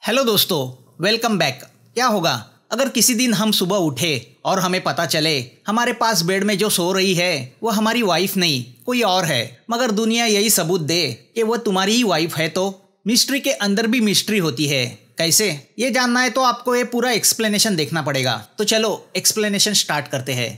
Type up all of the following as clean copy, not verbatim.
Hello दोस्तों, welcome back. क्या होगा अगर किसी दिन हम सुबह उठे और हमें पता चले हमारे पास बेड में जो सो रही है वो हमारी वाइफ नहीं कोई और है, मगर दुनिया यही सबूत दे कि वो तुम्हारी ही वाइफ है। तो मिस्ट्री के अंदर भी मिस्ट्री होती है। कैसे, ये जानना है तो आपको ये पूरा एक्सप्लेनेशन देखना पड़ेगा। तो चलो एक्सप्लेनेशन स्टार्ट करते हैं।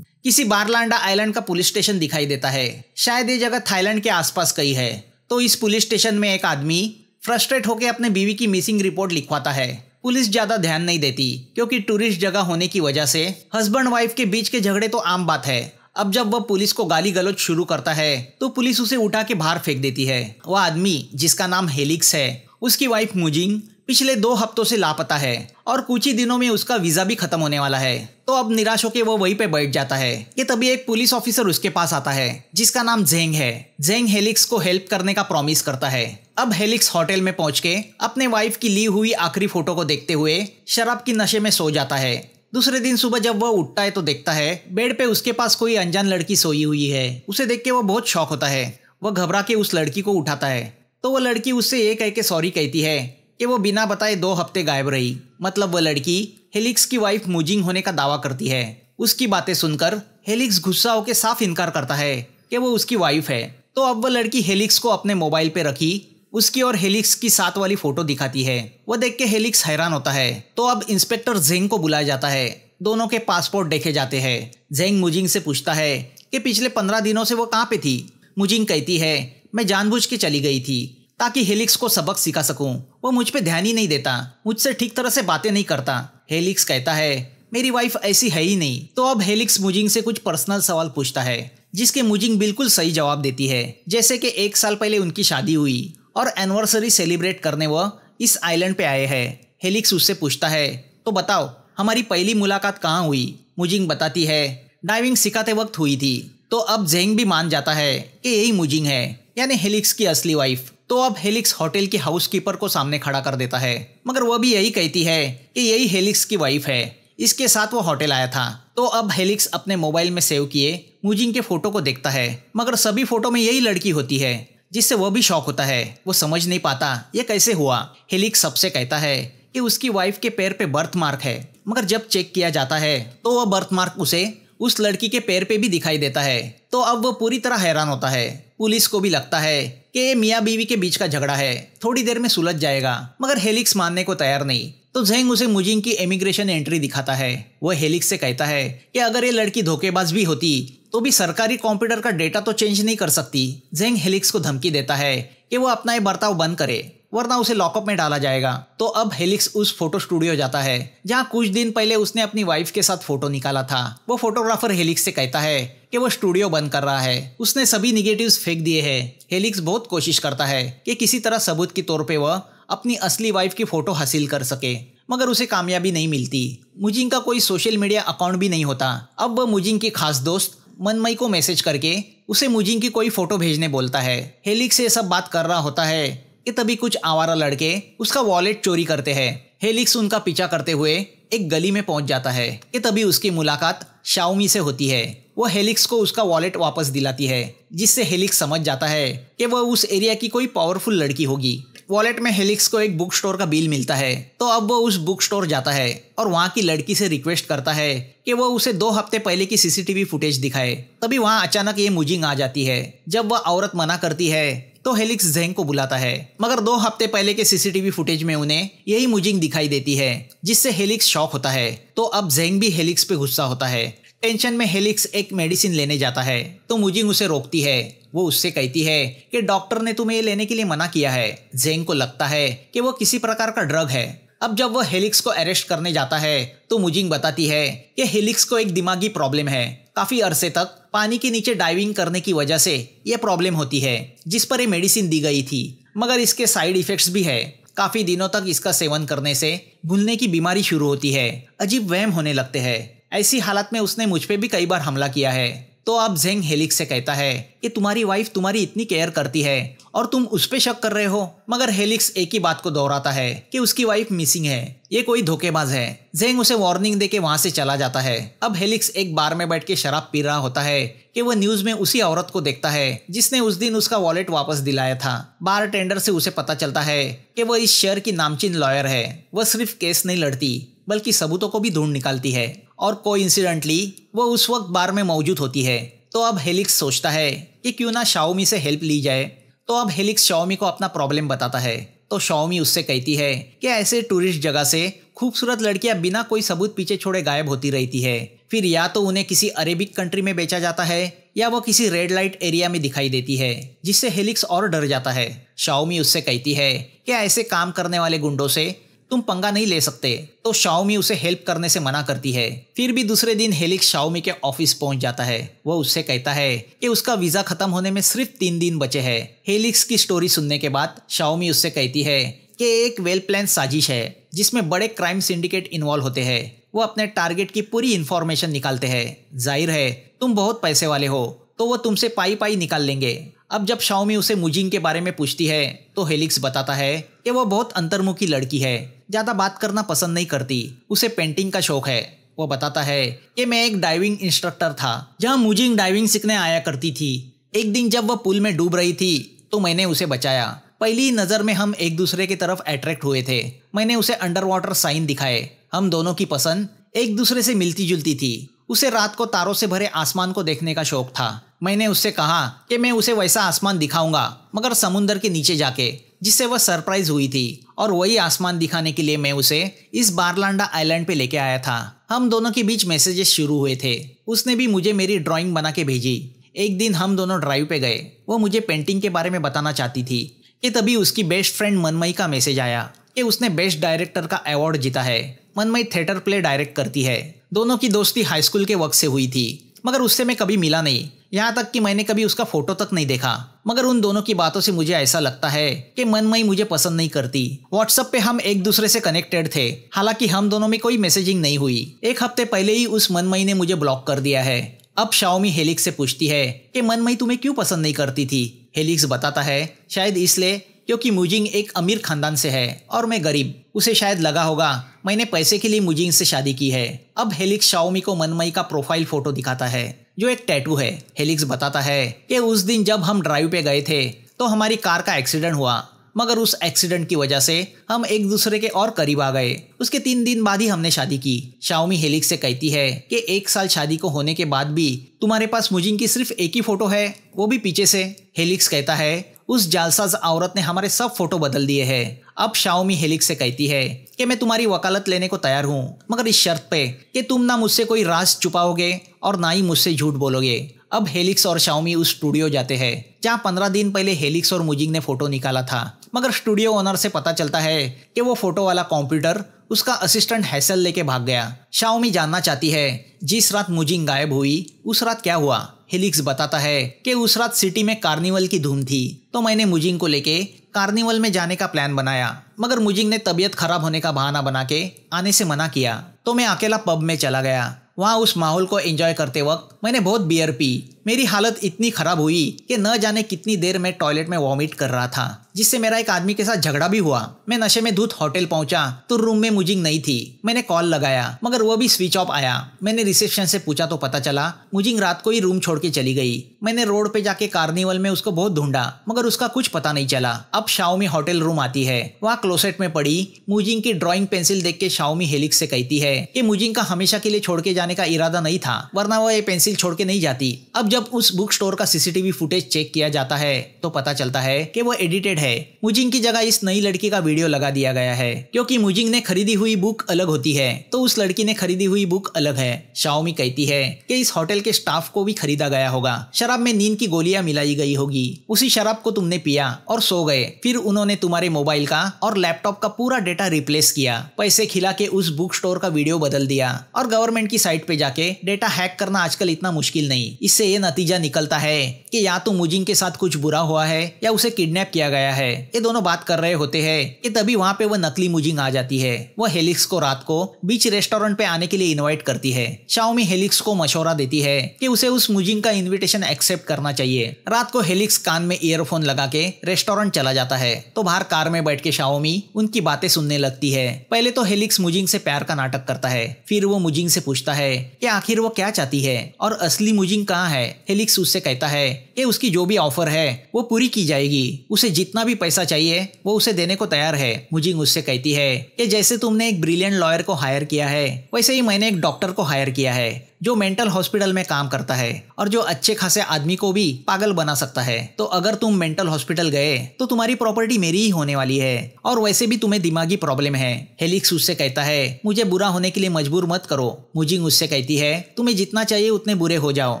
किसी बारलांडा आइलैंड का पुलिस स्टेशन दिखाई देता है। शायद ये जगह थाईलैंड के आसपास कहीं है। तो इस पुलिस स्टेशन में एक आदमी फ्रस्ट्रेट होकर अपने बीवी की मिसिंग रिपोर्ट लिखवाता है। पुलिस ज्यादा ध्यान नहीं देती क्योंकि टूरिस्ट जगह होने की वजह से हस्बैंड वाइफ के बीच के झगड़े तो आम बात है। अब जब वह पुलिस को गाली गलौज शुरू करता है तो पुलिस उसे उठा के बाहर फेंक देती है। वह आदमी जिसका नाम हेलिक्स है, उसकी वाइफ मुजिंग पिछले 2 हफ्तों से लापता है और कुछ ही दिनों में उसका वीजा भी खत्म होने वाला है। तो अब निराश होकर वो वहीं पे बैठ जाता है कि तभी एक पुलिस ऑफिसर उसके पास आता है जिसका नाम जेंग है। जेंग हेलिक्स को हेल्प करने का प्रॉमिस करता है। अब हेलिक्स होटल में पहुंच के अपने वाइफ की ली हुई आखिरी फोटो को देखते हुए शराब की नशे में सो जाता है। दूसरे दिन सुबह जब वह उठता है तो देखता है बेड पे उसके पास कोई अनजान लड़की सोई हुई है। उसे देख के वो बहुत शॉक होता है। वह घबरा के उस लड़की को उठाता है तो वह लड़की उससे ये कह के सॉरी कहती है कि वो बिना बताए 2 हफ्ते गायब रही। मतलब वह लड़की हेलिक्स की वाइफ मुजिंग होने का दावा करती है। उसकी बातें सुनकर हेलिक्स गुस्सा होकर साफ इनकार करता है कि वो उसकी वाइफ है। तो अब वह लड़की हेलिक्स को अपने मोबाइल पे रखी उसकी और हेलिक्स की साथ वाली फोटो दिखाती है। वह देख के हेलिक्स हैरान होता है। तो अब इंस्पेक्टर जेंग को बुलाया जाता है। दोनों के पासपोर्ट देखे जाते हैं। जेंग मुजिंग से पूछता है कि पिछले 15 दिनों से वो कहाँ पे थी। मुजिंग कहती है मैं जानबूझ के चली गई थी ताकि हेलिक्स को सबक सिखा सकूं। वो मुझ पे ध्यान ही नहीं देता, मुझसे ठीक तरह से बातें नहीं करता। हेलिक्स कहता है मेरी वाइफ ऐसी है ही नहीं। तो अब हेलिक्स मुजिंग से कुछ पर्सनल सवाल पूछता है जिसके मुजिंग बिल्कुल सही जवाब देती है। जैसे कि 1 साल पहले उनकी शादी हुई और एनिवर्सरी सेलिब्रेट करने वो इस आइलैंड पे आए हैं। हेलिक्स उससे पूछता है तो बताओ हमारी पहली मुलाकात कहाँ हुई। मुजिंग बताती है डाइविंग सिखाते वक्त हुई थी। तो अब जेंग भी मान जाता है कि यही मुजिंग है, यानी हेलिक्स की असली वाइफ। तो अब हेलिक्स होटल की हाउसकीपर को सामने खड़ा कर देता है, मगर वह भी यही कहती है कि यही हेलिक्स की वाइफ है, इसके साथ वो होटल आया था। तो अब हेलिक्स अपने मोबाइल में सेव किए मुजिंग के फोटो को देखता है, मगर सभी फोटो में यही लड़की होती है, जिससे वह भी शॉक होता है। वो समझ नहीं पाता ये कैसे हुआ। हेलिक्स सबसे कहता है कि उसकी वाइफ के पैर पे बर्थ मार्क है, मगर जब चेक किया जाता है तो वह बर्थ मार्क उसे उस लड़की के पैर पे भी दिखाई देता है। तो अब वो पूरी तरह हैरान होता है। पुलिस को भी लगता है कि ये मियाँ बीवी के बीच का झगड़ा है, थोड़ी देर में सुलझ जाएगा, मगर हेलिक्स मानने को तैयार नहीं। तो जेंग उसे मुजिंग की इमिग्रेशन एंट्री दिखाता है। वह हेलिक्स से कहता है कि अगर ये लड़की धोखेबाज भी होती तो भी सरकारी कंप्यूटर का डेटा तो चेंज नहीं कर सकती। जेंग हेलिक्स को धमकी देता है कि वो अपना ये बर्ताव बंद करे वरना उसे लॉकअप में डाला जाएगा। तो अब हेलिक्स उस फोटो स्टूडियो जाता है जहां कुछ दिन पहले उसने अपनी वाइफ के साथ फोटो निकाला था। वो फोटोग्राफर हेलिक्स से कहता है कि वो स्टूडियो बंद कर रहा है, उसने सभी निगेटिव्स फेंक दिए हैं। हेलिक्स बहुत कोशिश करता है कि किसी तरह सबूत के तौर पे वह अपनी असली वाइफ की फोटो हासिल कर सके, मगर उसे कामयाबी नहीं मिलती। मुजिंग का कोई सोशल मीडिया अकाउंट भी नहीं होता। अब वह मुजिंग की खास दोस्त मनमई को मैसेज करके उसे मुजिंग की कोई फोटो भेजने बोलता है। हेलिक्स ये सब बात कर रहा होता है कि तभी कुछ आवारा लड़के उसका वॉलेट चोरी करते हैं। हेलिक्स उनका पीछा करते हुए एक गली में पहुंच जाता है कि तभी उसकी मुलाकात शाओमी से होती है। वह हेलिक्स को उसका वॉलेट वापस दिलाती है, जिससे हेलिक्स समझ जाता है कि वह उस एरिया की कोई पावरफुल लड़की होगी। वॉलेट में हेलिक्स को एक बुक स्टोर का बिल मिलता है। तो अब वह उस बुक स्टोर जाता है और वहाँ की लड़की से रिक्वेस्ट करता है कि वह उसे 2 हफ्ते पहले की सीसीटीवी फुटेज दिखाए। तभी वहाँ अचानक ये मुजिंग आ जाती है। जब वह औरत मना करती है तो हेलिक्स जेंग को बुलाता है, मगर 2 हफ्ते पहले के सीसीटीवी फुटेज में उन्हें यही मुजिंग दिखाई देती है, जिससे हेलिक्स शॉक होता है। तो अब जेंग भी हेलिक्स पे गुस्सा होता है। टेंशन में हेलिक्स एक मेडिसिन लेने जाता है तो मुजिंग उसे रोकती है। वो उससे कहती है कि डॉक्टर ने तुम्हें ये लेने के लिए मना किया है। जेंग को लगता है कि वो किसी प्रकार का ड्रग है। अब जब वह हेलिक्स को अरेस्ट करने जाता है तो मुजिंग बताती है कि हेलिक्स को एक दिमागी प्रॉब्लम है। काफी अरसे तक पानी के नीचे डाइविंग करने की वजह से यह प्रॉब्लम होती है, जिस पर ये मेडिसिन दी गई थी, मगर इसके साइड इफेक्ट्स भी है। काफी दिनों तक इसका सेवन करने से भूलने की बीमारी शुरू होती है, अजीब वहम होने लगते हैं। ऐसी हालत में उसने मुझ पे भी कई बार हमला किया है। तो अब जेंग हेलिक्स से कहता है कि तुम्हारी वाइफ तुम्हारी इतनी केयर करती है और तुम उस पे शक कर रहे हो। मगर हेलिक्स एक ही बात को दोहराता है कि उसकी वाइफ मिसिंग है, ये कोई धोखेबाज है। जेंग उसे वार्निंग देके वहां से चला जाता है। अब हेलिक्स एक बार में बैठ के शराब पी रहा होता है कि वह न्यूज में उसी औरत को देखता है जिसने उस दिन उसका वॉलेट वापस दिलाया था। बार टेंडर से उसे पता चलता है कि वह इस शहर की नामचीन लॉयर है। वह सिर्फ केस नहीं लड़ती बल्कि सबूतों को भी ढूंढ निकालती है और कोइंसिडेंटली वो उस वक्त बार में मौजूद होती है। तो अब हेलिक्स सोचता है कि क्यों ना शाओमी से हेल्प ली जाए। तो अब हेलिक्स शाओमी को अपना प्रॉब्लम बताता है। तो शाओमी उससे कहती है कि ऐसे टूरिस्ट जगह से खूबसूरत लड़कियां बिना कोई सबूत पीछे छोड़े गायब होती रहती है। फिर या तो उन्हें किसी अरेबिक कंट्री में बेचा जाता है या वो किसी रेड लाइट एरिया में दिखाई देती है, जिससे हेलिक्स और डर जाता है। शाओमी उससे कहती है कि ऐसे काम करने वाले गुंडों से तुम पंगा नहीं ले सकते। तो शाओमी उसे हेल्प करने से मना करती है। फिर भी दूसरे दिन हेलिक्स शाओमी के ऑफिस पहुंच जाता है। वो उससे कहता है कि उसका वीजा खत्म होने में सिर्फ 3 दिन बचे हैं। हेलिक्स की स्टोरी सुनने के बाद शाओमी उससे कहती है कि एक वेल प्लान साजिश है जिसमें बड़े क्राइम सिंडिकेट इन्वॉल्व होते हैं। वो अपने टारगेट की पूरी इंफॉर्मेशन निकालते हैं। जाहिर है तुम बहुत पैसे वाले हो तो वो तुमसे पाई पाई निकाल लेंगे। अब जब शाओमी उसे मुजिंग के बारे में पूछती है तो हेलिक्स बताता है कि वो बहुत अंतर्मुखी लड़की है, ज्यादा बात करना पसंद नहीं करती, उसे पेंटिंग का शौक है। वो बताता है कि मैं एक डाइविंग इंस्ट्रक्टर था जहां मुजिंग डाइविंग सीखने आया करती थी। एक दिन जब वह पूल में डूब रही थी तो मैंने उसे बचाया। पहली नजर में हम एक दूसरे की तरफ अट्रैक्ट हुए थे। मैंने उसे अंडर वाटर साइन दिखाए। हम दोनों की पसंद एक दूसरे से मिलती जुलती थी। उसे रात को तारों से भरे आसमान को देखने का शौक था। मैंने उससे कहा कि मैं उसे वैसा आसमान दिखाऊंगा मगर समुंदर के नीचे जाके, जिससे वह सरप्राइज हुई थी। और वही आसमान दिखाने के लिए मैं उसे इस बारलांडा आइलैंड पे लेके आया था। हम दोनों के बीच मैसेजेस शुरू हुए थे। उसने भी मुझे मेरी ड्राइंग बना के भेजी। एक दिन हम दोनों ड्राइव पे गए। वो मुझे पेंटिंग के बारे में बताना चाहती थी कि तभी उसकी बेस्ट फ्रेंड मनमयी का मैसेज आया कि उसने बेस्ट डायरेक्टर का अवार्ड जीता है। मनमयी थिएटर प्ले डायरेक्ट करती है। दोनों की दोस्ती हाई स्कूल के वक्त से हुई थी मगर उससे मैं कभी मिला नहीं, यहाँ तक कि मैंने कभी उसका फोटो तक नहीं देखा। मगर उन दोनों की बातों से मुझे ऐसा लगता है कि मनमयी मुझे पसंद नहीं करती। व्हाट्सएप पे हम एक दूसरे से कनेक्टेड थे, हालांकि हम दोनों में कोई मैसेजिंग नहीं हुई। एक हफ्ते पहले ही उस मनमयी ने मुझे ब्लॉक कर दिया है। अब शाओमी हेलिक्स से पूछती है कि मनमयी तुम्हें क्यों पसंद नहीं करती थी। हेलिक्स बताता है शायद इसलिए क्योंकि मुजिंग एक अमीर खानदान से है और मैं गरीब। उसे शायद लगा होगा मैंने पैसे के लिए मुजिंग से शादी की है। अब हेलिक्स शाओमी को मनमयी का प्रोफाइल फोटो दिखाता है जो एक टैटू है। हेलिक्स बताता है कि उस दिन जब हम ड्राइव पे गए थे तो हमारी कार का एक्सीडेंट हुआ, मगर उस एक्सीडेंट की वजह से हम एक दूसरे के और करीब आ गए। उसके 3 दिन बाद ही हमने शादी की। शाओमी हेलिक्स से कहती है कि 1 साल शादी को होने के बाद भी तुम्हारे पास मुजिंग की सिर्फ एक ही फोटो है, वो भी पीछे से। हेलिक्स कहता है उस जालसाज औरत ने हमारे सब फोटो बदल दिए हैं। अब शाओमी हेलिक्स से कहती है कि मैं तुम्हारी वकालत लेने को तैयार हूँ, मगर इस शर्त पे कि तुम ना मुझसे कोई राज छुपाओगे और ना ही मुझसे झूठ बोलोगे। अब हेलिक्स और शाओमी उस स्टूडियो जाते हैं जहाँ 15 दिन पहले हेलिक्स और मुजिंग ने फोटो निकाला था। मगर स्टूडियो ओनर से पता चलता है कि वो फोटो वाला कंप्यूटर उसका असिस्टेंट हैसल लेके भाग गया। शाओमी जानना चाहती है जिस रात मुजिंग गायब हुई उस रात क्या हुआ। हेलिक्स बताता है कि उस रात सिटी में कार्निवल की धूम थी, तो मैंने मुजिंग को लेके कार्निवल में जाने का प्लान बनाया, मगर मुजिंग ने तबीयत खराब होने का बहाना बना के आने से मना किया। तो मैं अकेला पब में चला गया। वहाँ उस माहौल को एंजॉय करते वक्त मैंने बहुत बियर पी। मेरी हालत इतनी खराब हुई कि न जाने कितनी देर में टॉयलेट में वॉमिट कर रहा था, जिससे मेरा एक आदमी के साथ झगड़ा भी हुआ। मैं नशे में धुत होटल पहुंचा तो रूम में मुजिंग नहीं थी। मैंने कॉल लगाया मगर वो भी स्विच ऑफ आया। मैंने रिसेप्शन से पूछा तो पता चला मुजिंग रात को ही रूम छोड़ के चली गई। मैंने रोड पे जाके कार्निवल में उसको बहुत ढूंढा मगर उसका कुछ पता नहीं चला। अब शाओमी होटल रूम आती है। वहाँ क्लोसेट में पड़ी मुजिंग की ड्राइंग पेंसिल देख के शाओमी हेलिक्स से कहती है कि मुजिंग का हमेशा के लिए छोड़ के जाने का इरादा नहीं था, वरना वो ये पेंसिल छोड़ के नहीं जाती। अब जब उस बुक स्टोर का सीसीटीवी फुटेज चेक किया जाता है तो पता चलता है कि वो एडिटेड है। मुजिंग की जगह इस नई लड़की का वीडियो लगा दिया गया है, क्योंकि मुजिंग ने खरीदी हुई बुक अलग होती है तो उस लड़की ने खरीदी हुई बुक अलग है। शाओमी कहती है कि इस होटल के स्टाफ को भी खरीदा गया होगा। शराब में नींद की गोलियां मिलाई गई होगी। उसी शराब को तुमने पिया और सो गए। फिर उन्होंने तुम्हारे मोबाइल का और लैपटॉप का पूरा डेटा रिप्लेस किया, पैसे खिला के उस बुक स्टोर का वीडियो बदल दिया। और गवर्नमेंट की साइट पे जाके डेटा हैक करना आजकल इतना मुश्किल नहीं। इससे ये नतीजा निकलता है कि या तो मुजिंग के साथ कुछ बुरा हुआ है या उसे किडनैप किया गया है। ये दोनों बात कर रहे होते हैं कि तभी वहाँ पे वह नकली मुजिंग आ जाती है। वह हेलिक्स को रात को बीच रेस्टोरेंट पे आने के लिए इनवाइट करती है। शाओमी हेलिक्स को मशवरा देती है कि उसे उस मुजिंग का इन्विटेशन एक्सेप्ट करना चाहिए। रात को हेलिक्स कान में ईयरफोन लगा के रेस्टोरेंट चला जाता है तो बाहर कार में बैठ के शाओमी उनकी बातें सुनने लगती है। पहले तो हेलिक्स मुजिंग से प्यार का नाटक करता है, फिर वो मुजिंग से पूछता है कि आखिर वो क्या चाहती है और असली मुजिंग कहाँ है। हेलिक्स उससे कहता है कि उसकी जो भी ऑफर है वो पूरी की जाएगी, उसे जितना भी पैसा चाहिए वो उसे देने को तैयार है। मुजिंग उससे कहती है कि जैसे तुमने एक ब्रिलियंट लॉयर को हायर किया है वैसे ही मैंने एक डॉक्टर को हायर किया है जो मेंटल हॉस्पिटल में काम करता है और जो अच्छे खासे आदमी को भी पागल बना सकता है। तो अगर तुम मेंटल हॉस्पिटल गए तो तुम्हारी प्रॉपर्टी मेरी ही होने वाली है और वैसे भी तुम्हें दिमागी प्रॉब्लम है। हेलिक्स उससे कहता है मुझे बुरा होने के लिए मजबूर मत करो। मुजिंग उससे कहती है तुम्हें जितना चाहिए उतने बुरे हो जाओ,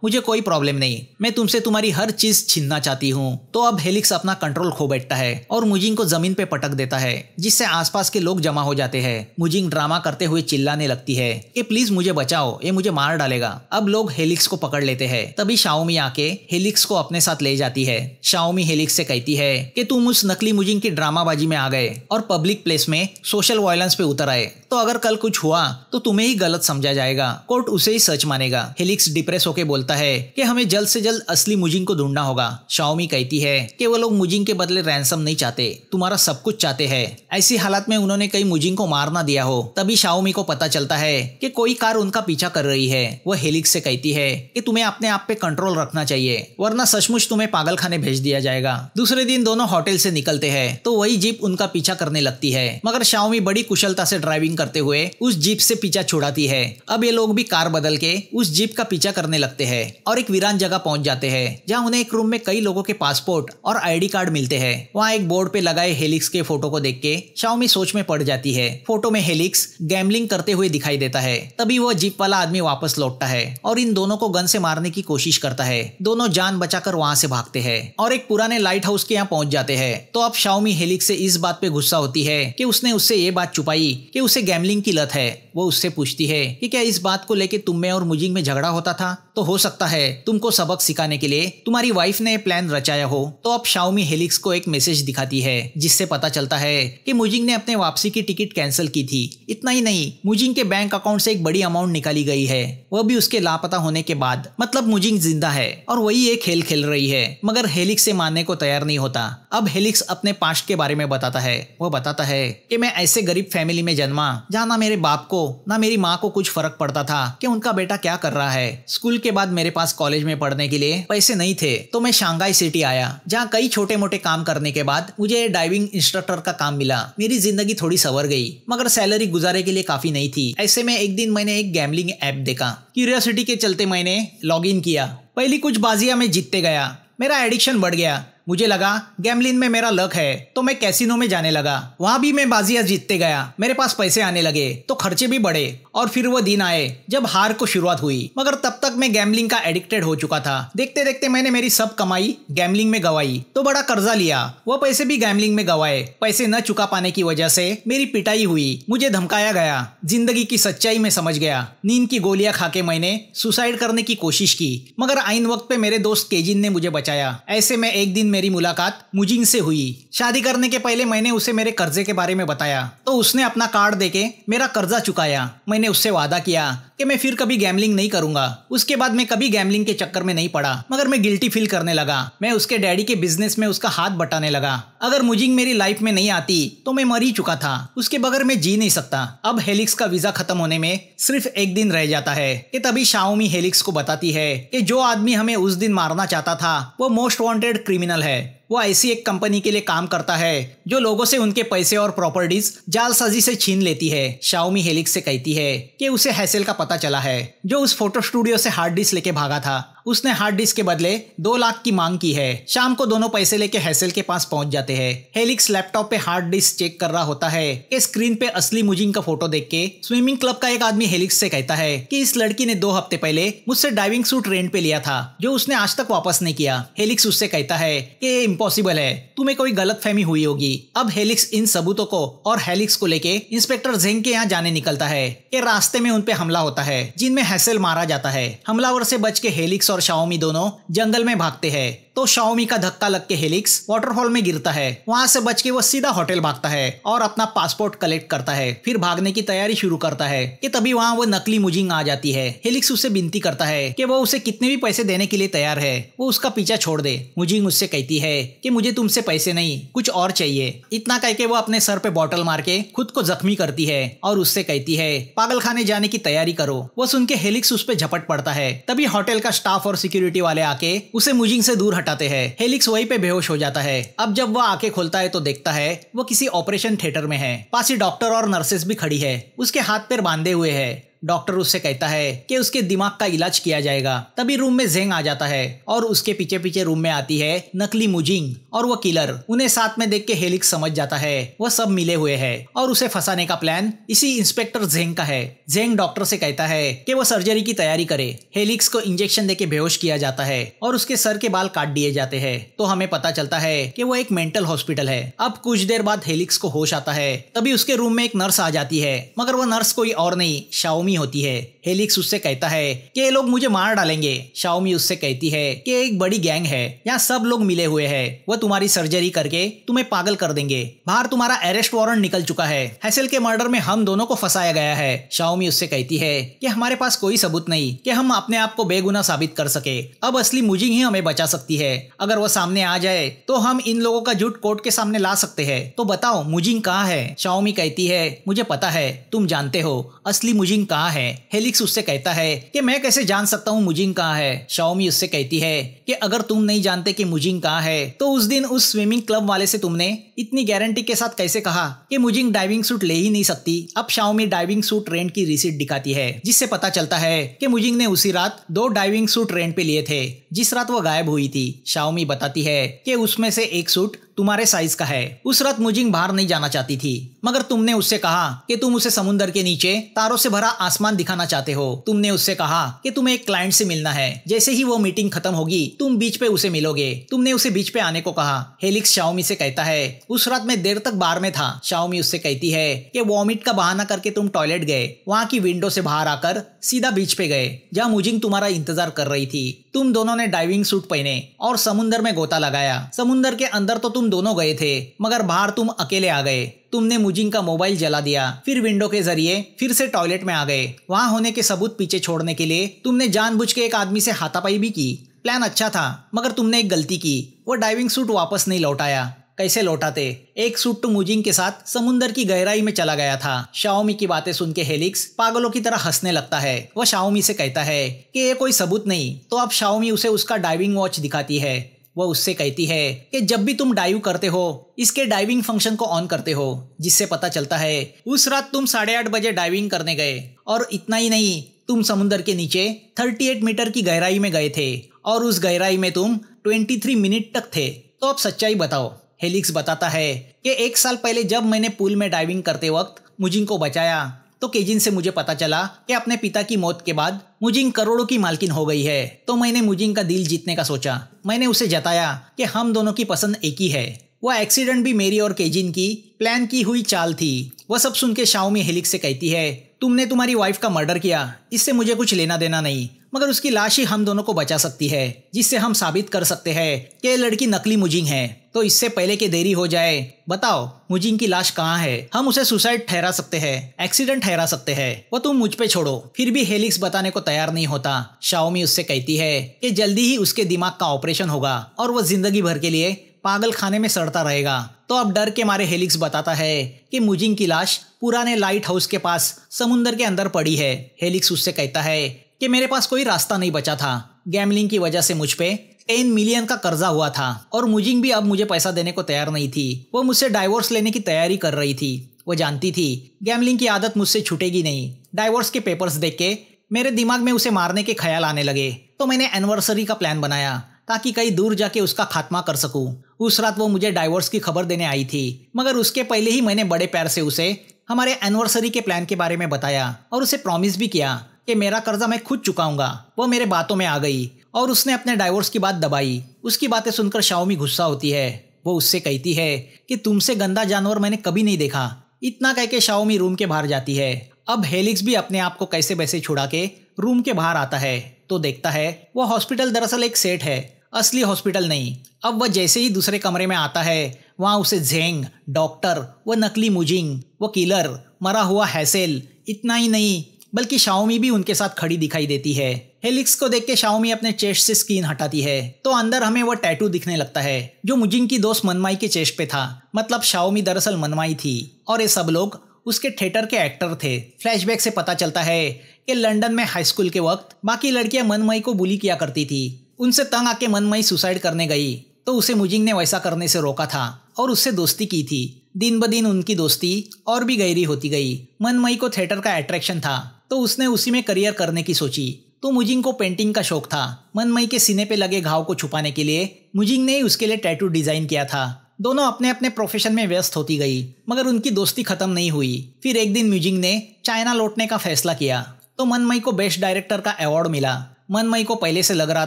मुझे कोई प्रॉब्लम नहीं, मैं तुमसे तुम्हारी हर चीज छीनना चाहती हूँ। तो अब हेलिक्स अपना कंट्रोल खो बैठता है और मुजिंग को जमीन पे पटक देता है जिससे आसपास के लोग जमा हो जाते हैं। मुजिंग ड्रामा करते हुए चिल्लाने लगती है कि प्लीज मुझे बचाओ, ये मुझे मार डालेगा। अब लोग हेलिक्स को पकड़ लेते हैं। तभी शाओमी आके हेलिक्स को अपने साथ ले जाती है। शाओमी हेलिक्स से कहती है कि तुम उस नकली मुजिंग की ड्रामाबाजी में आ गए और पब्लिक प्लेस में सोशल वायलेंस पे उतर आए, तो अगर कल कुछ हुआ तो तुम्हें ही गलत समझा जाएगा, कोर्ट उसे ही सच मानेगा। हेलिक्स डिप्रेस होके बोलता है कि हमें जल्द से जल्द असली मुजिंग को ढूंढना होगा। शाओमी कहती है कि वो लोग मुजिंग के बदले रैंसम नहीं चाहते, तुम्हारा सब कुछ चाहते हैं। ऐसी हालत में उन्होंने कई मुजिंग को मार ना दिया हो। तभी शाओमी को पता चलता है कि कोई कार उनका पीछा कर रही है। वह हेलिक्स से कहती है कि तुम्हें अपने आप पे कंट्रोल रखना चाहिए वरना सचमुच तुम्हें पागल खाने भेज दिया जाएगा। दूसरे दिन दोनों होटल से निकलते हैं तो वही जीप उनका पीछा करने लगती है, मगर शाओमी बड़ी कुशलता से ड्राइविंग करते हुए उस जीप से पीछा छुड़ाती है। अब ये लोग भी कार बदल के उस जीप का पीछा करने लगते हैं और एक वीरान जगह पहुंच जाते हैं जहां उन्हें एक रूम में कई लोगों के पासपोर्ट और आईडी कार्ड मिलते हैं। वहां एक बोर्ड पे लगाए हेलिक्स के फोटो को देख के शाओमी सोच में पड़ जाती है। फोटो में हेलिक्स गैम्बलिंग करते हुए दिखाई देता है। तभी वो जीप वाला आदमी वापस लौटता है और इन दोनों को गन से मारने की कोशिश करता है। दोनों जान बचाकर वहां से भागते हैं और एक पुराने लाइट हाउस के यहाँ पहुंच जाते हैं। तो अब शाओमी हेलिक्स से इस बात पे गुस्सा होती है कि उसने उससे ये बात छुपाई कि उसे गैम्बलिंग की लत है। वो उससे पूछती है कि क्या इस बात को लेके तुम में और मुजिंग में झगड़ा होता था, तो हो सकता है तुमको सबक सिखाने के लिए तुम्हारी वाइफ ने प्लान रचाया हो। तो अब शाओमी हेलिक्स को एक मैसेज दिखाती है जिससे पता चलता है कि मुजिंग ने अपने वापसी की टिकट कैंसिल की थी। इतना ही नहीं, मुजिंग के बैंक अकाउंट से एक बड़ी अमाउंट निकाली गई है, वह भी उसके लापता होने के बाद। मतलब मुजिंग जिंदा है और वही एक खेल खेल रही है, मगर हेलिक्स से मानने को तैयार नहीं होता। अब हेलिक्स अपने पास्ट के बारे में बताता है। वह बताता है कि मैं ऐसे गरीब फैमिली में जन्मा जहाँ ना मेरे बाप को ना मेरी माँ को कुछ फर्क पड़ता था कि उनका बेटा क्या कर रहा है। स्कूल के बाद मेरे पास कॉलेज में पढ़ने के लिए पैसे नहीं थे तो मैं शंघाई सिटी आया, जहाँ कई छोटे मोटे काम करने के बाद मुझे डाइविंग इंस्ट्रक्टर का काम मिला। मेरी जिंदगी थोड़ी संवर गई, मगर सैलरी गुजारे के लिए काफी नहीं थी। ऐसे में एक दिन मैंने एक गैम्बलिंग ऐप देखा। क्यूरियोसिटी के चलते मैंने लॉग इन किया। पहली कुछ बाजियां मैं जीतते गया, मेरा एडिक्शन बढ़ गया। मुझे लगा गैम्बलिंग में मेरा लक है तो मैं कैसीनो में जाने लगा। वहां भी मैं बाजियां जीतते गया, मेरे पास पैसे आने लगे तो खर्चे भी बढ़े। और फिर वो दिन आए जब हार को शुरुआत हुई, मगर तब तक मैं गैम्बलिंग का एडिक्टेड हो चुका था। देखते देखते मैंने मेरी सब कमाई गैम्बलिंग में गवाई तो बड़ा कर्जा लिया, वो पैसे भी गैम्बलिंग में गवाए। पैसे न चुका पाने की वजह से मेरी पिटाई हुई, मुझे धमकाया गया। जिंदगी की सच्चाई में समझ गया। नींद की गोलियां खा के मैंने सुसाइड करने की कोशिश की, मगर आइन वक्त पे मेरे दोस्त केजिन ने मुझे बचाया। ऐसे में एक दिन मेरी मुलाकात मुजिंग से हुई। शादी करने के पहले मैंने उसे मेरे कर्जे के बारे में बताया तो उसने अपना कार्ड देके मेरा कर्जा चुकाया। मैंने उससे वादा किया कि मैं फिर कभी गैम्बलिंग नहीं करूंगा। उसके बाद मैं कभी गैम्बलिंग के चक्कर में नहीं पड़ा, मगर मैं गिल्टी फील करने लगा। मैं उसके डैडी के बिजनेस में उसका हाथ बटाने लगा। अगर मुजिंग मेरी लाइफ में नहीं आती तो मैं मर ही चुका था, उसके बगैर मैं जी नहीं सकता। अब हेलिक्स का वीजा खत्म होने में सिर्फ एक दिन रह जाता है कि तभी शाओमी हेलिक्स को बताती है कि जो आदमी हमें उस दिन मारना चाहता था वो मोस्ट वांटेड क्रिमिनल है। वो ऐसी एक कंपनी के लिए काम करता है जो लोगों से उनके पैसे और प्रॉपर्टीज जालसाजी से छीन लेती है। शाओमी हेलिक्स से कहती है कि उसे हैसेल का पता चला है जो उस फोटो स्टूडियो से हार्ड डिस्क लेके भागा था। उसने हार्ड डिस्क के बदले 2 लाख की मांग की है। शाम को दोनों पैसे लेके हैसेल के पास पहुंच जाते हैं। हेलिक्स लैपटॉप पे हार्ड डिस्क चेक कर रहा होता है कि स्क्रीन पे असली मुजिंग का फोटो देख के स्विमिंग क्लब का एक आदमी हेलिक्स से कहता है कि इस लड़की ने 2 हफ्ते पहले मुझसे डाइविंग सूट रेंट पे लिया था जो उसने आज तक वापस नहीं किया। हेलिक्स उससे कहता है कि इम्पॉसिबल है, तुम्हें कोई गलतफहमी हुई होगी। अब हेलिक्स इन सबूतों को और हेलिक्स को लेके इंस्पेक्टर जेंग के यहाँ जाने निकलता है कि रास्ते में उन पे हमला होता है जिनमें हैसेल मारा जाता है। हमलावर से बच के हेलिक्स और शाओमी दोनों जंगल में भागते हैं तो शाओमी का धक्का लग के हेलिक्स वाटरफॉल में गिरता है। वहां से बच के वो सीधा होटल भागता है और अपना पासपोर्ट कलेक्ट करता है। फिर भागने की तैयारी शुरू करता है कि तभी वहां वो नकली मुजिंग आ जाती है। हेलिक्स उससे विनती करता है कि वो उसे कितने भी पैसे देने के लिए तैयार है, वो उसका पीछा छोड़ दे। मुजिंग उससे कहती है कि मुझे तुमसे पैसे नहीं, कुछ और चाहिए। इतना कह के वो अपने सर पे बॉटल मार के खुद को जख्मी करती है और उससे कहती है पागल खाने जाने की तैयारी करो। वो सुन के हेलिक्स उस पे झपट पड़ता है। तभी होटल का स्टाफ और सिक्योरिटी वाले आके उसे मुजिंग से दूर हटाते हैं। हेलिक्स वहीं पे बेहोश हो जाता है। अब जब वह आंखें खोलता है तो देखता है वो किसी ऑपरेशन थिएटर में है। पास ही डॉक्टर और नर्सेस भी खड़ी है, उसके हाथ पैर बांधे हुए है। डॉक्टर उससे कहता है कि उसके दिमाग का इलाज किया जाएगा। तभी रूम में जेंग आ जाता है और उसके पीछे पीछे रूम में आती है नकली मुजिंग और वो किलर। उन्हें साथ में देख के हेलिक्स समझ जाता है वह सब मिले हुए हैं और उसे फंसाने का प्लान इसी इंस्पेक्टर जेंग का है। जेंग डॉक्टर से कहता है कि वो सर्जरी की तैयारी करे। हेलिक्स को इंजेक्शन देके बेहोश किया जाता है और उसके सर के बाल काट दिए जाते हैं। तो हमें पता चलता है कि वो एक मेंटल हॉस्पिटल है। अब कुछ देर बाद हेलिक्स को होश आता है। तभी उसके रूम में एक नर्स आ जाती है, मगर वो नर्स कोई और नहीं शाओमी होती है। हेलिक्स उससे कहता है कि ये लोग मुझे मार डालेंगे। शाओमी उससे कहती है कि एक बड़ी गैंग है, यहाँ सब लोग मिले हुए हैं, वो तुम्हारी सर्जरी करके तुम्हें पागल कर देंगे। बाहर तुम्हारा अरेस्ट वारंट निकल चुका है। हैसेल के मर्डर में हम दोनों को फंसाया गया है। शाओमी उससे कहती है कि हमारे पास कोई सबूत नहीं कि हम अपने आप को बेगुनाह साबित कर सके। अब असली मुजिंग ही हमें बचा सकती है। अगर वो सामने आ जाए तो हम इन लोगों का झूठ कोर्ट के सामने ला सकते हैं। तो बताओ मुजिंग कहाँ है? शाओमी कहती है मुझे पता है, तुम जानते हो असली मुजिंग कहाँ है। हेलिक्स उससे कहता है कि मैं कैसे जान सकता हूँ मुजिंग कहाँ है। शाओमी उससे कहती है कि अगर तुम नहीं जानते कि मुजिंग कहाँ है तो उस दिन उस स्विमिंग क्लब वाले से तुमने इतनी गारंटी के साथ कैसे कहा कि मुजिंग डाइविंग सूट ले ही नहीं सकती। अब शाओमी डाइविंग सूट रेंट की रिसीट दिखाती है जिससे पता चलता है कि मुजिंग ने उसी रात 2 डाइविंग सूट रेंट पे लिए थे जिस रात वो गायब हुई थी। शाओमी बताती है कि उसमें से एक सूट तुम्हारे साइज का है। उस रात मुजिंग बाहर नहीं जाना चाहती थी, मगर तुमने उससे कहा कि तुम उसे समुद्र के नीचे तारों से भरा आसमान दिखाना चाहते हो। तुमने उससे कहा कि तुम्हें एक क्लाइंट से मिलना है। जैसे ही वो मीटिंग खत्म होगी तुम बीच पे उसे मिलोगे। तुमने उसे बीच पे आने को कहा। हेलिक्स शाओमी से कहता है उस रात मैं देर तक बार में था। शाओमी उससे कहती है कि वॉमिट का बहाना करके तुम टॉयलेट गए, वहाँ की विंडो से बाहर आकर सीधा बीच पे गए जहाँ मुजिंग तुम्हारा इंतजार कर रही थी। तुम दोनों ने डाइविंग सूट पहने और समुद्र में गोता लगाया। समुद्र के अंदर तो तुम दोनों गए थे, मगर बाहर तुम अकेले आ गए। तुमने मुजिंग का मोबाइल जला दिया, फिर विंडो के जरिए फिर से टॉयलेट में आ गए। वहां होने के सबूत पीछे छोड़ने के लिए तुमने जानबूझ के एक आदमी से हाथापाई भी की। प्लान अच्छा था, मगर तुमने एक गलती की, वो डाइविंग सूट वापस नहीं लौटाया। कैसे लौटाते? एक सूट तो मुजिंग के साथ समुद्र की गहराई में चला गया था। शाओमी की बातें सुन के हेलिक्स पागलों की तरह हंसने लगता है। वह शाओमी से कहता है कि ये कोई सबूत नहीं। तो अब शाओमी उसे उसका डाइविंग वॉच दिखाती है। वह उससे कहती है कि जब भी तुम डाइव करते हो इसके डाइविंग फंक्शन को ऑन करते हो, जिससे पता चलता है उस रात तुम 8:30 बजे डाइविंग करने गए। और इतना ही नहीं, तुम समुद्र के नीचे 38 मीटर की गहराई में गए थे और उस गहराई में तुम 23 मिनट तक थे। तो अब सच्चाई बताओ। हेलिक्स बताता है कि 1 साल पहले जब मैंने पूल में डाइविंग करते वक्त मुजिंग को बचाया तो केजिन से मुझे पता चला कि अपने पिता की मौत के बाद मुजिंग करोड़ों की मालकिन हो गई है। तो मैंने मुजिंग का दिल जीतने का सोचा। मैंने उसे जताया कि हम दोनों की पसंद एक ही है। वह एक्सीडेंट भी मेरी और केजिन की प्लान की हुई चाल थी। वह सब सुन के शाओमी हेलिक्स से कहती है तुमने तुम्हारी वाइफ का मर्डर किया, इससे मुझे कुछ लेना देना नहीं, मगर उसकी लाश ही हम दोनों को बचा सकती है, जिससे हम साबित कर सकते हैं कि ये लड़की नकली मुजिंग है। तो इससे पहले कि देरी हो जाए बताओ मुजिंग की लाश कहाँ है? हम उसे सुसाइड ठहरा सकते हैं, एक्सीडेंट ठहरा सकते हैं। वो तुम मुझ पे छोड़ो। फिर भी हेलिक्स बताने को तैयार नहीं होता। शाओमी उससे कहती है कि जल्दी ही उसके दिमाग का ऑपरेशन होगा और वो जिंदगी भर के लिए पागल खाने में सड़ता रहेगा। तो अब डर के मारे हेलिक्स बताता है कि मुजिंग की लाश पुराने लाइट हाउस के पास समुद्र के अंदर पड़ी है। हेलिक्स उससे कहता है कि मेरे पास कोई रास्ता नहीं बचा था। गैमलिंग की वजह से मुझ पे 10 मिलियन का कर्जा हुआ था और मुजिंग भी अब मुझे पैसा देने को तैयार नहीं थी। वो मुझसे डाइवोर्स लेने की तैयारी कर रही थी। वो जानती थी गैमलिंग की आदत मुझसे छूटेगी नहीं। डाइवोर्स के पेपर्स देख के मेरे दिमाग में उसे मारने के ख्याल आने लगे। तो मैंने एनिवर्सरी का प्लान बनाया ताकि कहीं दूर जाके उसका खात्मा कर सकूं। उस रात वो मुझे डाइवोर्स की खबर देने आई थी, मगर उसके पहले ही मैंने बड़े प्यार से उसे हमारे एनिवर्सरी के प्लान के बारे में बताया और उसे प्रॉमिस भी किया कि मेरा कर्जा मैं खुद चुकाऊंगा। वो मेरे बातों में आ गई और उसने अपने डाइवोर्स की बात दबाई। उसकी बातें सुनकर शाओमी गुस्सा होती है। वो उससे कहती है कि तुमसे गंदा जानवर मैंने कभी नहीं देखा। इतना कह के शाओमी रूम के बाहर जाती है। अब हेलिक्स भी अपने आप को कैसे वैसे छुड़ा के रूम के बाहर आता है तो देखता है वो हॉस्पिटल दरअसल एक सेट है, असली हॉस्पिटल नहीं। अब वह जैसे ही दूसरे कमरे में आता है वहाँ उसे झेंग, डॉक्टर, वो नकली मुजिंग, वो किलर, मरा हुआ हैसेल, इतना ही नहीं बल्कि शाओमी भी उनके साथ खड़ी दिखाई देती है। हेलिक्स को देख के शाओमी अपने चेस्ट से स्किन हटाती है तो अंदर हमें वो टैटू दिखने लगता है जो मुजिंग की दोस्त मनमाई के चेस्ट पे था। मतलब शाओमी दरअसल मनमाई थी और ये सब लोग उसके थिएटर के एक्टर थे। फ्लैशबैक से पता चलता है कि लंदन में हाई स्कूल के वक्त बाकी लड़कियां मनमाई को बुली किया करती थी। उनसे तंग आके मनमाई सुसाइड करने गई तो उसे मुजिंग ने वैसा करने से रोका था और उससे दोस्ती की थी। दिन ब दिन उनकी दोस्ती और भी गहरी होती गई। मनमाई को थिएटर का अट्रैक्शन था तो उसने उसी में करियर करने की सोची। तो मुजिंग को पेंटिंग का शौक था। मनमाई के सीने पे लगे घाव को छुपाने के लिए मुजिंग ने उसके लिए टैटू डिजाइन किया था। दोनों अपने अपने प्रोफेशन में व्यस्त होती गई मगर उनकी दोस्ती खत्म नहीं हुई। फिर एक दिन मुजिंग ने चाइना लौटने का फैसला किया तो मनमाई को बेस्ट डायरेक्टर का अवार्ड मिला। मनमाई को पहले से लग रहा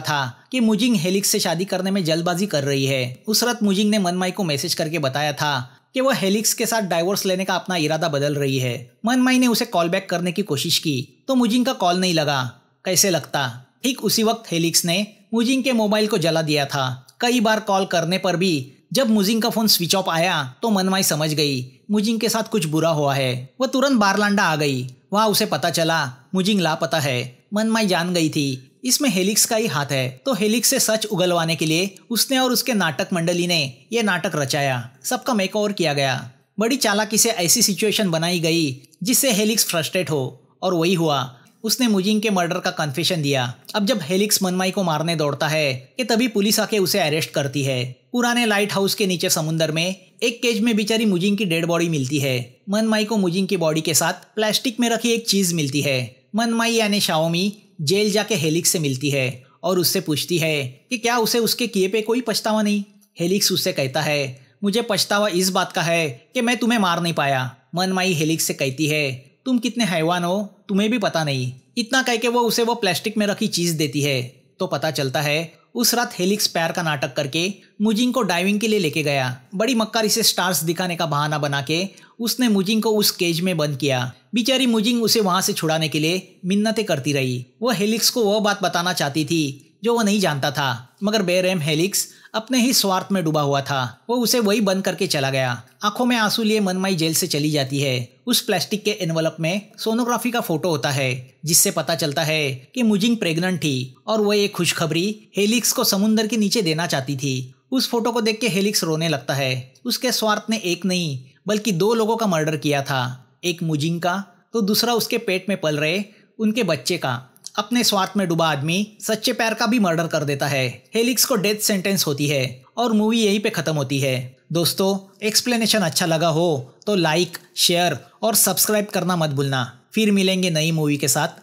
था कि मुजिंग हेलिक्स से शादी करने में जल्दबाजी कर रही है। उस रात मुजिंग ने मनमाई को मैसेज करके बताया था कि वह हेलिक्स के साथ डाइवोर्स लेने का अपना इरादा बदल रही है। मनमाई ने उसे कॉल बैक करने की कोशिश की तो मुजिंग का कॉल नहीं लगा। कैसे लगता? ठीक उसी वक्त हेलिक्स ने मुजिंग के मोबाइल को जला दिया था। कई बार कॉल करने पर भी जब मुजिंग का फोन स्विच ऑफ आया तो मनमाई समझ गई मुजिंग के साथ कुछ बुरा हुआ है। वह तुरंत बारलांडा आ गई। वहाँ उसे पता चला मुजिंग लापता है। मनमाई जान गई थी इसमें हेलिक्स का ही हाथ है तो हेलिक्स से सच उगलवाने के लिए उसने और उसके नाटक मंडली ने यह नाटक रचाया। सबका मेकओवर किया गया। बड़ी चालाकी से ऐसी सिचुएशन बनाई गई जिससे हेलिक्स फ्रस्ट्रेट हो और वही हुआ। उसने मुजिंग के मर्डर का कन्फेशन दिया। अब जब हेलिक्स मनमाई को मारने दौड़ता है कि तभी पुलिस आके उसे अरेस्ट करती है। पुराने लाइट हाउस के नीचे समुंदर में एक केज में बेचारी मुजिंग की डेड बॉडी मिलती है। मनमाई को मुजिंग की बॉडी के साथ प्लास्टिक में रखी एक चीज मिलती है। मनमाई यानी शाओमी जेल जाके हेलिक्स से मिलती है और उससे पूछती है कि क्या उसे उसके किए पे कोई पछतावा नहीं। हेलिक्स उससे कहता है मुझे पछतावा इस बात का है कि मैं तुम्हें मार नहीं पाया। मनमाई हेलिक्स से कहती है तुम कितने हैवान हो तुम्हें भी पता नहीं। इतना कह के वो उसे वो प्लास्टिक में रखी चीज देती है तो पता चलता है उस रात हेलिक्स प्यार का नाटक करके मुजिंग को डाइविंग के लिए लेके गया। बड़ी मक्कारी से स्टार्स दिखाने का बहाना बना के उसने मुजिंग को उस केज में बंद किया। बेचारी मुजिंग उसे वहां से छुड़ाने के लिए मिन्नतें करती रही। वो हेलिक्स को वह बात बताना चाहती थी जो वह नहीं जानता था मगर बेरहम हेलिक्स अपने ही स्वार्थ में डूबा हुआ था। वो उसे वही बंद करके चला गया। आंखों में आंसू लिए मनमाई जेल से चली जाती है। उस प्लास्टिक के एनवलप में सोनोग्राफी का फोटो होता है जिससे पता चलता है कि मुजिंग प्रेग्नेंट थी और वह एक खुशखबरी हेलिक्स को समुंदर के नीचे देना चाहती थी। उस फोटो को देख के हेलिक्स रोने लगता है। उसके स्वार्थ ने एक नहीं बल्कि 2 लोगों का मर्डर किया था। एक मुजिंग का तो दूसरा उसके पेट में पल रहे उनके बच्चे का। अपने स्वार्थ में डूबा आदमी सच्चे प्यार का भी मर्डर कर देता है। हेलिक्स को डेथ सेंटेंस होती है और मूवी यहीं पे खत्म होती है। दोस्तों एक्सप्लेनेशन अच्छा लगा हो तो लाइक, शेयर और सब्सक्राइब करना मत भूलना। फिर मिलेंगे नई मूवी के साथ।